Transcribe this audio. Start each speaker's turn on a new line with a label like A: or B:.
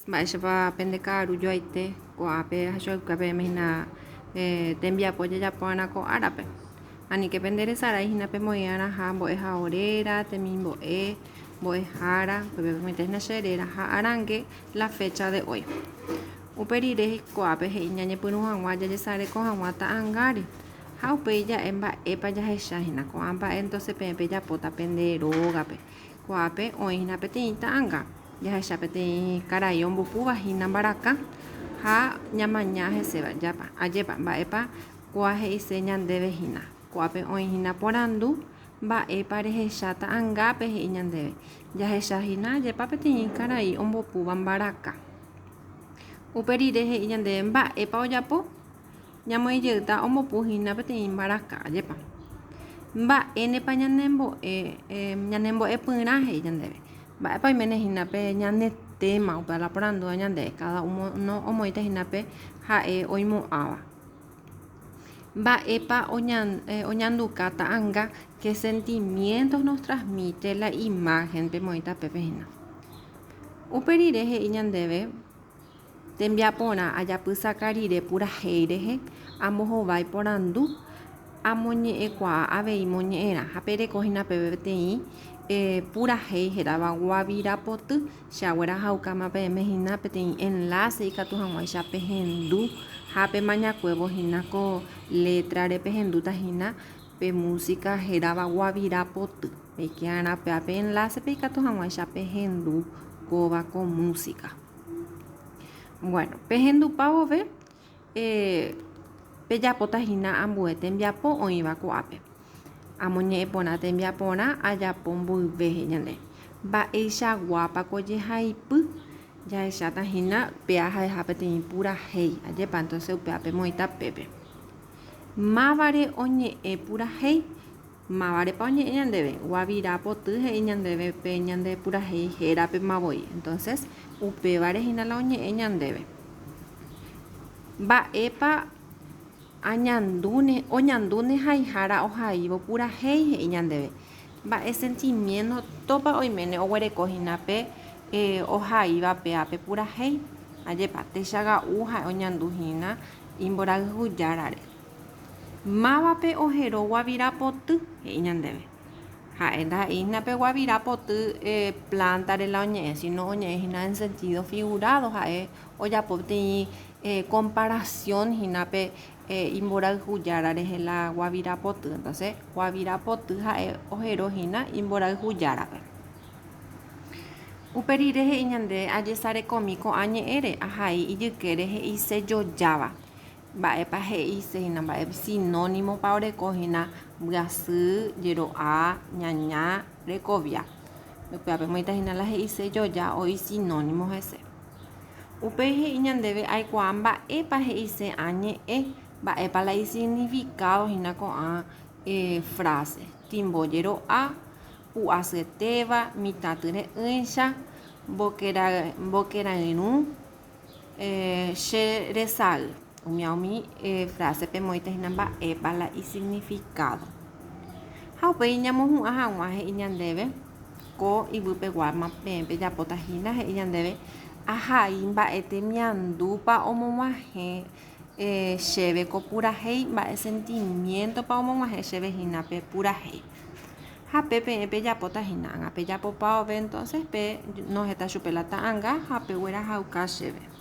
A: Mba'éichapa pendekaru joaite ko'ápe hachokuápe hína tembiapo jajapo'arã ko árape. Aníke penderesarái pemoĩrã ha mbo'eha oréra, temimbo'e, mbo'ehára, hína cheréra ha arangue la fecha de hoy. Uperire ko'ápe he'i ñañepyrũ hag̃ua jajesareko hag̃ua ta'ãngáre ha upéi ja'e mba'épa jahechahína ko'ã mba'e entonces peẽpe japóta pende rógape. Ko'ápe oĩhína peteĩ ta'ãnga jahecha peteĩ karai ombopúvahína mbaraka ha ñamaña heséva ajépa mba'épa ko'ã he'ise ñandevehína. Ko'ápe oĩhína porandu mba'épa rehecha ta'ãngápe he'i ñandéve. Jahechahína ajépa peteĩ karai ombopúva mbaraka. Uperire he'i ñandéve mba'épa ojapo ñamoĩjeýta ombopuhína peteĩ mbaraka ajépa. Mba'énepa ñanembo'epyrã he'i ñandéve. Mba'épa oimenehínape ñanetéma upe alaporandúva ñandéve cada uno omoĩtahínape ha'e oimo'ãva. Mba'épa oñanduka ta'ãnga qué sentimientos nos transmite la imagen pemoĩta pepehína. Uperire he'i ñandéve tembiaporã ajapysaka rire purahéi rehe ambohovái porandu amoñe'ẽkuaa avei moñe'ẽrã ha perekohína peteĩ purahéi hérava guavira poty che aguerahaukáma peẽmehína peteĩ enlace ikatu hag̃uáicha pehendu ha pemañakuévohína ko letrare pehendútahína pe música hérava guavira poty peike'arã pe enlacepe ikatu hag̃uáicha pehendu kóva ko música. Bueno, pehendúpa vove pejapótahína ambue tembiapo oĩva ko'ápe. Amoñe'ẽ porã tembiaporã ajapo mboyve he'i ñande. Mba'eichaguápako jehaipy jahechatahína pe ahaeha peteĩ purahéi ajépa entonces upéva pemoĩta pépe. Mávare oñe'ẽ purahéi, mávarepa oñe'ẽ ñandéve guavira poty he'i ñandéve pe ñande purahéi hérape mavoi. Entonces upevarehína la oñe'ẽ ñandéve. Mba'épa oñandúne haihára ohaívo purahéi he'i ñandéve. Mba'e sentimientopa oiméne oguerekohína pe ohaíva péape purahéi ajépa techaga'u ha oñanduhína imborayhujárare. Mávape ohero guavira poty he'i ñandéve. Ha'e ndaha'éhína pe guavira poty plantare la oñe'ẽ, sino oñe'ẽhína en sentido figurado ha'e ojapo peteĩ comparación hína pe imborayhujára rehe la guavira poty. Entonces guavira poty ha'e oherohína imborayhujárape. Uperire he'i ñande ajesarekomi ko'ã ñe'ẽre ahai ijykére he'ise jojáva. Mba'épa he'isehína mba'e sinónimopa orekohína mbyasy, jero'a, ñaña, rekovia. Upéva pemoĩtahína la he'ise joja oĩ sinónimo hese. Upéi he'i ñandéve aikuaa mba'épa he'ise añe'ẽ, mba'épa la isignificado hína ko'ã frase. Timbo jero'a, pu'asyetéva, mitãty re'ỹicha, mbokerãirũ, cheresay. Umi frase pemoĩtahína mba'épa la isignificado. Ha upéi ñamohu'ã hag̃ua he'i ñandéve ko yvýpegua peẽpe japótahína he'i ñandéve ahai mba'e temiandúpa omog̃uahẽ chéve ko purahéi, mba'e sentimientopa omog̃uahẽ chevehína pe purahéi. Ha pe peẽpe japótahína ág̃ape japopa ove entonces pe noheta chupe la ta'ãnga ha peguerahauka chéve.